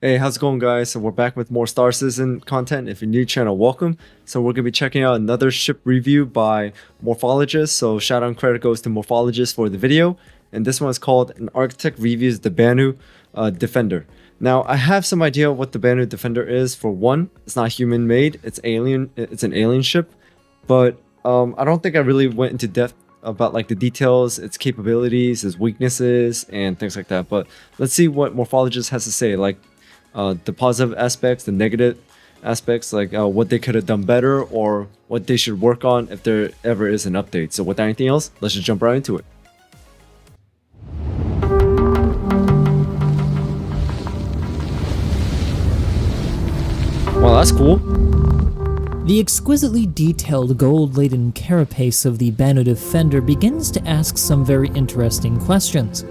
Hey, how's it going, guys? So we're back with more Star Citizen content. If you're new channel, welcome. So we're gonna be checking out another ship review by Morphologis. So shout out and credit goes to Morphologis for the video. And this one is called An Architect Reviews the Banu Defender. Now I have some idea what the Banu Defender is. For one, it's not human made. It's alien. It's an alien ship. But I don't think I really went into depth about like the details, its capabilities, its weaknesses, and things like that. But let's see what Morphologis has to say. Like the positive aspects, the negative aspects, like what they could have done better or what they should work on if there ever is an update. So without anything else, let's just jump right into it. Wow, that's cool. The exquisitely detailed gold-laden carapace of the Banu Defender begins to ask some very interesting questions.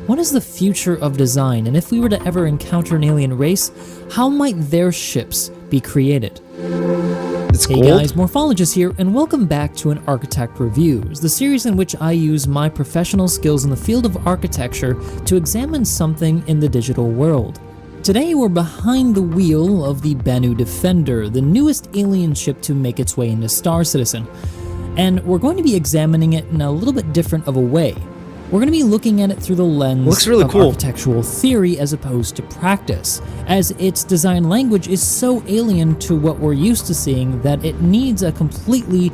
What is the future of design, and if we were to ever encounter an alien race, how might their ships be created? It's Hey cool. guys, Morphologis here, and welcome back to An Architect Reviews, the series in which I use my professional skills in the field of architecture to examine something in the digital world. Today we're behind the wheel of the Banu Defender, the newest alien ship to make its way into Star Citizen, and we're going to be examining it in a little bit different of a way. We're going to be looking at it through the lens Looks really of cool. architectural theory as opposed to practice, as its design language is so alien to what we're used to seeing that it needs a completely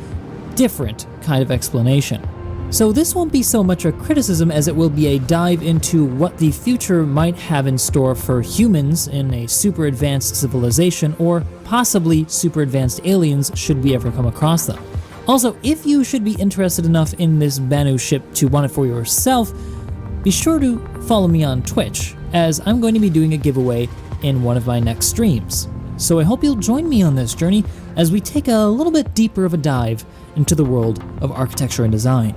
different kind of explanation. So this won't be so much a criticism as it will be a dive into what the future might have in store for humans in a super advanced civilization, or possibly super advanced aliens should we ever come across them. Also, if you should be interested enough in this Banu ship to want it for yourself, be sure to follow me on Twitch, as I'm going to be doing a giveaway in one of my next streams. So I hope you'll join me on this journey as we take a little bit deeper of a dive into the world of architecture and design.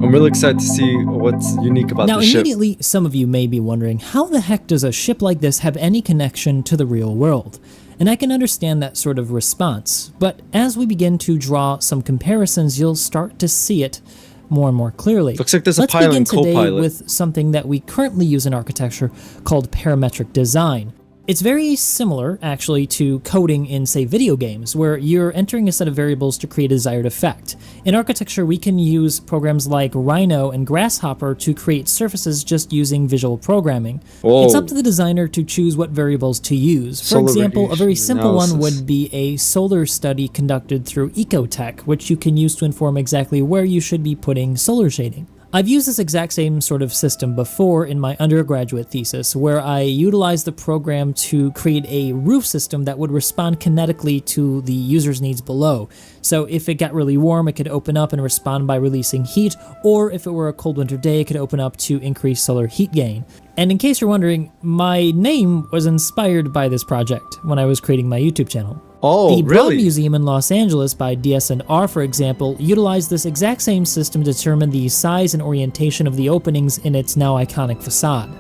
I'm really excited to see what's unique about Now, the ship. immediately, some of you may be wondering, how the heck does a ship like this have any connection to the real world? And I can understand that sort of response, but as we begin to draw some comparisons, you'll start to see it more and more clearly. Looks like there's a Let's pilot begin and today co-pilot. with something that we currently use in architecture called parametric design. It's very similar, actually, to coding in, say, video games, where you're entering a set of variables to create a desired effect. In architecture, we can use programs like Rhino and Grasshopper to create surfaces just using visual programming. Whoa. It's up to the designer to choose what variables to use. For Solar example, a very radiation simple one analysis. would be a solar study conducted through Ecotech, which you can use to inform exactly where you should be putting solar shading. I've used this exact same sort of system before in my undergraduate thesis, where I utilized the program to create a roof system that would respond kinetically to the user's needs below. So if it got really warm, it could open up and respond by releasing heat, or if it were a cold winter day, it could open up to increase solar heat gain. And in case you're wondering, my name was inspired by this project when I was creating my YouTube channel. Oh, The Broad really? Museum in Los Angeles by DSNR, for example, utilized this exact same system to determine the size and orientation of the openings in its now iconic facade.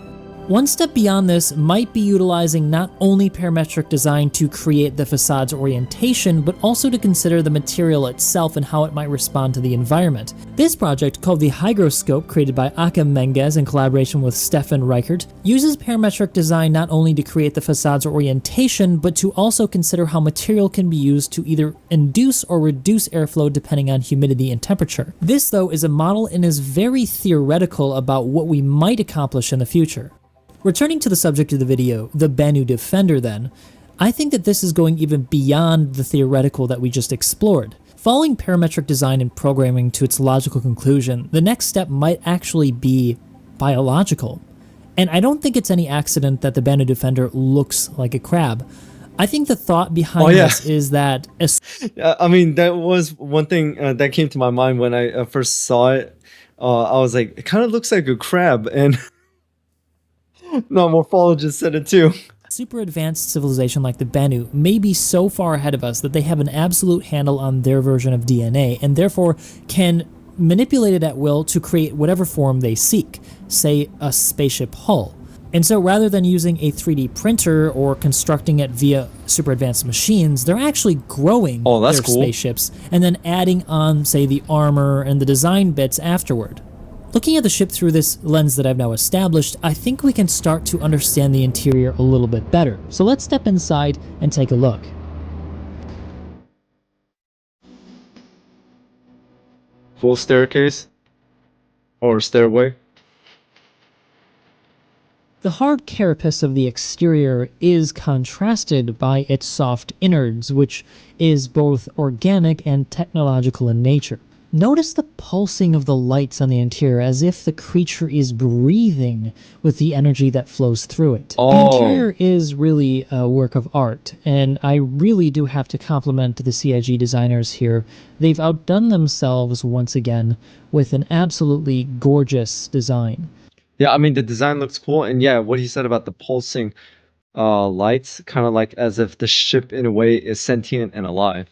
One step beyond this might be utilizing not only parametric design to create the facade's orientation, but also to consider the material itself and how it might respond to the environment. This project, called the Hygroscope, created by Akim Menges in collaboration with Stefan Reichert, uses parametric design not only to create the facade's orientation, but to also consider how material can be used to either induce or reduce airflow depending on humidity and temperature. This, though, is a model and is very theoretical about what we might accomplish in the future. Returning to the subject of the video, the Banu Defender then, I think that this is going even beyond the theoretical that we just explored. Following parametric design and programming to its logical conclusion, the next step might actually be biological. And I don't think it's any accident that the Banu Defender looks like a crab. I think the thought behind this is that I mean, that was one thing that came to my mind when I first saw it. I was like, it kind of looks like a crab, and no, Morphologist said it too. super advanced civilization like the Banu may be so far ahead of us that they have an absolute handle on their version of DNA, and therefore can manipulate it at will to create whatever form they seek, say a spaceship hull. And so rather than using a 3D printer or constructing it via super advanced machines, they're actually growing that's their cool. spaceships and then adding on, say, the armor and the design bits afterward. Looking at the ship through this lens that I've now established, I think we can start to understand the interior a little bit better. So let's step inside and take a look. Full staircase or stairway. The hard carapace of the exterior is contrasted by its soft innards, which is both organic and technological in nature. Notice the pulsing of the lights on the interior as if the creature is breathing with the energy that flows through it. Oh. The interior is really a work of art, and I really do have to compliment the CIG designers here. They've outdone themselves once again with an absolutely gorgeous design. Yeah, I mean the design looks cool, and yeah, what he said about the pulsing lights, kind of like as if the ship in a way is sentient and alive.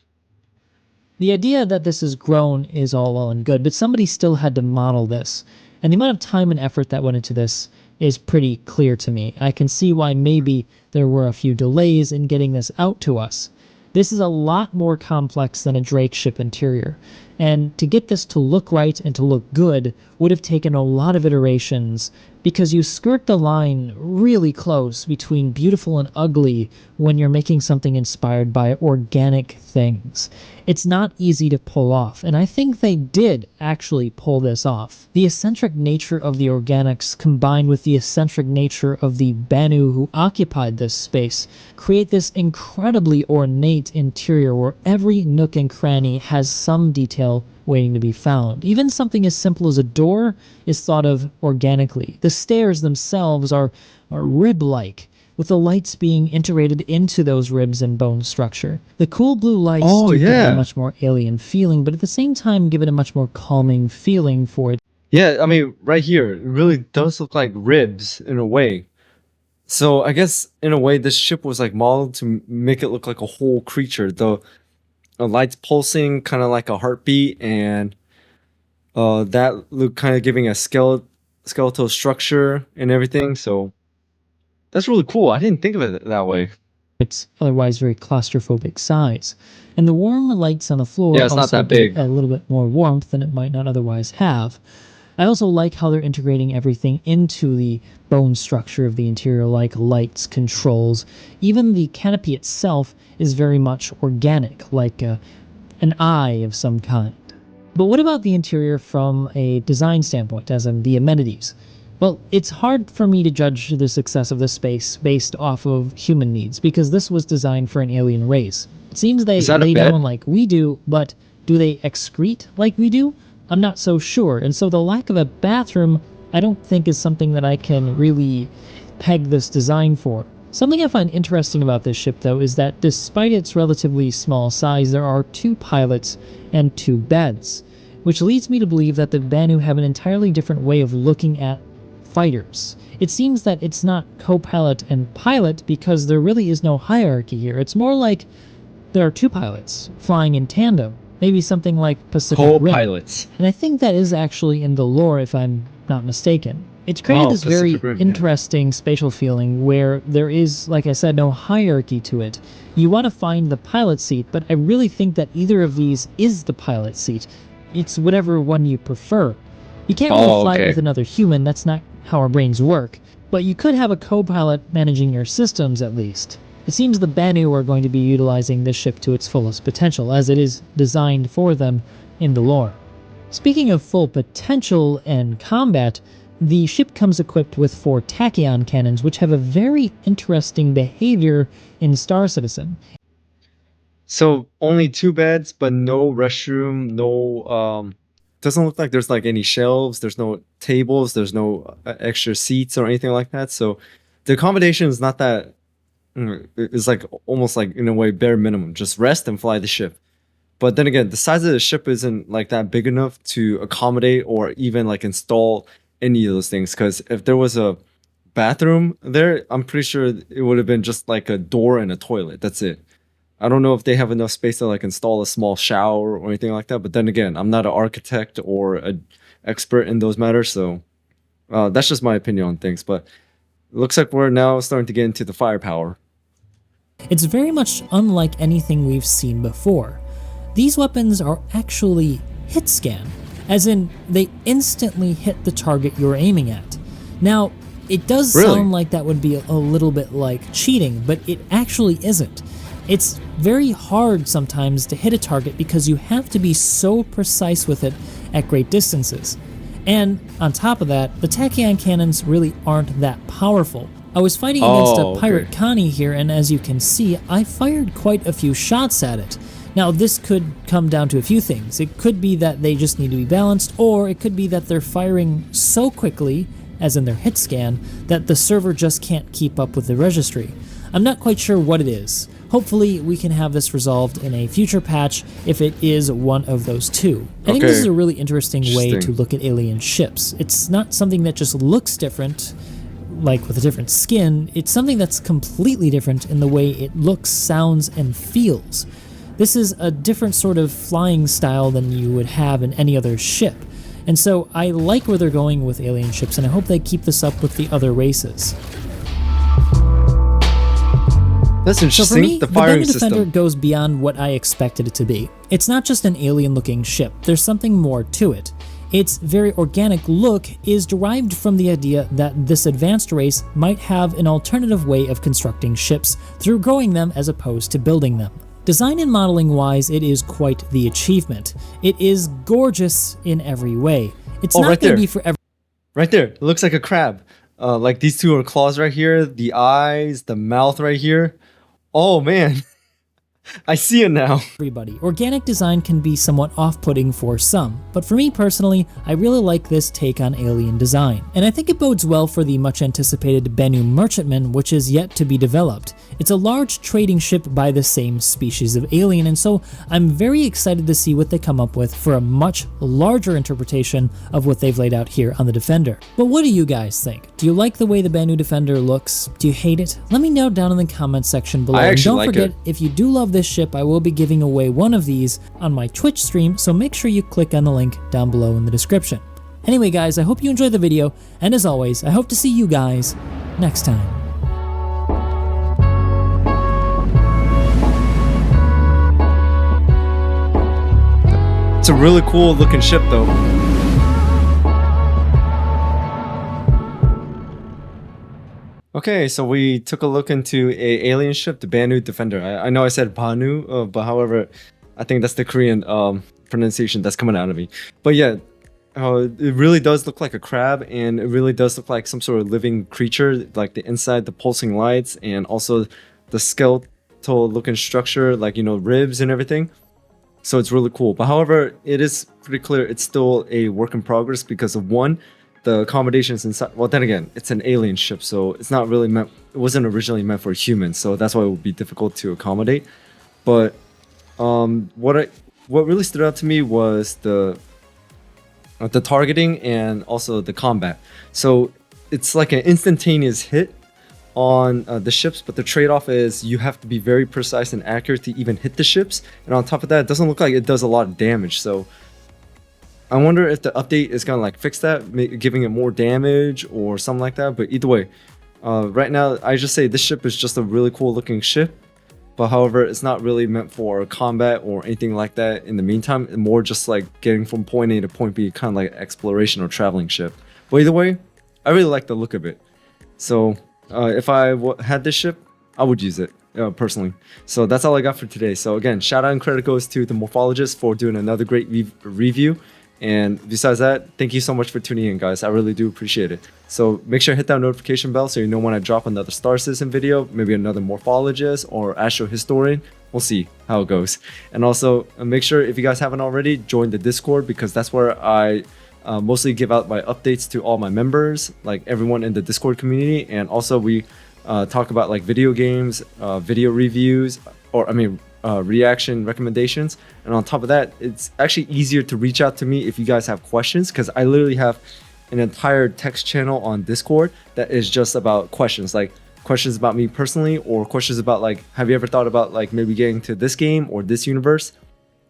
The idea that this is grown is all well and good, but somebody still had to model this. And the amount of time and effort that went into this is pretty clear to me. I can see why maybe there were a few delays in getting this out to us. This is a lot more complex than a Drake ship interior, and to get this to look right and to look good would have taken a lot of iterations, because you skirt the line really close between beautiful and ugly when you're making something inspired by organic things. It's not easy to pull off, and I think they did actually pull this off. The eccentric nature of the organics combined with the eccentric nature of the Banu who occupied this space create this incredibly ornate interior where every nook and cranny has some detail waiting to be found. Even something as simple as a door is thought of organically. The stairs themselves are rib-like, with the lights being integrated into those ribs and bone structure. The cool blue lights do give it a much more alien feeling, but at the same time give it a much more calming feeling for it. Yeah, I mean, right here, it really does look like ribs in a way. So I guess in a way, this ship was like modeled to make it look like a whole creature. The lights pulsing, kind of like a heartbeat, and that look kind of giving a skeletal structure and everything. So that's really cool. I didn't think of it that way. Its otherwise very claustrophobic size. And the warm lights on the floor Yeah, it's not also that give big. it a little bit more warmth than it might not otherwise have. I also like how they're integrating everything into the bone structure of the interior, like lights, controls. Even the canopy itself is very much organic, like an eye of some kind. But what about the interior from a design standpoint, as in the amenities? Well, it's hard for me to judge the success of this space based off of human needs, because this was designed for an alien race. It seems they Is that a lay bed? down like we do, but do they excrete like we do? I'm not so sure, and so the lack of a bathroom I don't think is something that I can really peg this design for. Something I find interesting about this ship, though, is that despite its relatively small size, there are 2 pilots and 2 beds, which leads me to believe that the Banu have an entirely different way of looking at fighters. It seems that it's not co-pilot and pilot because there really is no hierarchy here. It's more like there are 2 pilots flying in tandem, maybe something like Pacific Rim. Co-pilots. And I think that is actually in the lore, if I'm not mistaken. It's created this very Pacific Rim, yeah. interesting spatial feeling where there is, like I said, no hierarchy to it. You want to find the pilot seat, but I really think that either of these is the pilot seat. It's whatever one you prefer. You can't really fly with another human, that's not how our brains work, but you could have a co-pilot managing your systems at least. It seems the Banu are going to be utilizing this ship to its fullest potential, as it is designed for them in the lore. Speaking of full potential and combat, the ship comes equipped with 4 tachyon cannons, which have a very interesting behavior in Star Citizen. So only 2 beds, but no restroom, no doesn't look like there's like any shelves, there's no tables, there's no extra seats or anything like that. So the accommodation is not that it's like almost like in a way bare minimum. Just rest and fly the ship. But then again, the size of the ship isn't like that big enough to accommodate or even like install any of those things. Because if there was a bathroom there, I'm pretty sure it would have been just like a door and a toilet. That's it. I don't know if they have enough space to like install a small shower or anything like that. But then again, I'm not an architect or an expert in those matters, so that's just my opinion on things. But it looks like we're now starting to get into the firepower. It's very much unlike anything we've seen before. These weapons are actually hit scan, as in they instantly hit the target you're aiming at. Now, it does Really? sound like that would be a little bit like cheating, but it actually isn't. It's very hard sometimes to hit a target because you have to be so precise with it at great distances. And on top of that, the tachyon cannons really aren't that powerful. I was fighting against a pirate Connie here, and as you can see, I fired quite a few shots at it. Now, this could come down to a few things. It could be that they just need to be balanced, or it could be that they're firing so quickly, as in their hit scan, that the server just can't keep up with the registry. I'm not quite sure what it is. Hopefully, we can have this resolved in a future patch if it is one of those two. I think this is a really interesting way to look at alien ships. It's not something that just looks different, like with a different skin. It's something that's completely different in the way it looks, sounds, and feels. This is a different sort of flying style than you would have in any other ship. And so I like where they're going with alien ships, and I hope they keep this up with the other races. That's interesting. So for me, the Banu firing Defender system goes beyond what I expected it to be. It's not just an alien-looking ship, there's something more to it. Its very organic look is derived from the idea that this advanced race might have an alternative way of constructing ships through growing them as opposed to building them. Design and modeling wise, it is quite the achievement. It is gorgeous in every way. It's not going to be for every. Right there, it looks like a crab. Like these two are claws right here, the eyes, the mouth right here. Oh man, I see it now. Everybody. Organic design can be somewhat off-putting for some, but for me personally, I really like this take on alien design. And I think it bodes well for the much anticipated Banu merchantman, which is yet to be developed. It's a large trading ship by the same species of alien, and so I'm very excited to see what they come up with for a much larger interpretation of what they've laid out here on the Defender. But what do you guys think? Do you like the way the Banu Defender looks? Do you hate it? Let me know down in the comment section below. And don't forget, if you do love this ship, I will be giving away one of these on my Twitch stream, so make sure you click on the link down below in the description. Anyway guys, I hope you enjoyed the video, and as always, I hope to see you guys next time. It's a really cool looking ship though. Okay, so we took a look into a alien ship, the Banu Defender. I know I said Banu, but however, I think that's the Korean pronunciation that's coming out of me. But yeah, it really does look like a crab, and it really does look like some sort of living creature, like the inside, the pulsing lights, and also the skeletal looking structure, like, you know, ribs and everything. So it's really cool. But however, it is pretty clear it's still a work in progress because of one, the accommodations inside. Well, then again, it's an alien ship, so it's not really meant. It wasn't originally meant for humans, so that's why it would be difficult to accommodate. But what really stood out to me was the targeting and also the combat. So it's like an instantaneous hit on the ships, but the trade-off is you have to be very precise and accurate to even hit the ships, and on top of that, it doesn't look like it does a lot of damage. So I wonder if the update is gonna like fix that, giving it more damage or something like that. But either way, right now I just say this ship is just a really cool looking ship, but however, it's not really meant for combat or anything like that in the meantime. It's more just like getting from point A to point B, kind of like exploration or traveling ship. But either way, I really like the look of it. So if I had this ship, I would use it personally. So that's all I got for today. So again, shout out and credit goes to the Morphologis for doing another great review. And besides that, thank you so much for tuning in, guys. I really do appreciate it. So make sure to hit that notification bell so you know when I drop another star system video, maybe another Morphologist or Astrohistorian. We'll see how it goes. And also make sure, if you guys haven't already, join the Discord, because that's where I mostly give out my updates to all my members, like everyone in the Discord community. And also we talk about like video games, video reviews, or reaction recommendations. And on top of that, it's actually easier to reach out to me if you guys have questions, because I literally have an entire text channel on Discord that is just about questions, like questions about me personally, or questions about like, have you ever thought about like maybe getting to this game or this universe?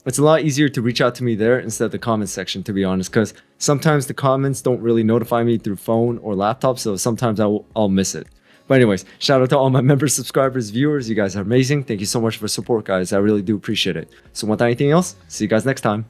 It's a lot easier to reach out to me there instead of the comments section, to be honest, because sometimes the comments don't really notify me through phone or laptop, so sometimes I'll miss it. But anyways, shout out to all my members, subscribers, viewers. You guys are amazing. Thank you so much for support, guys. I really do appreciate it. So without anything else, see you guys next time.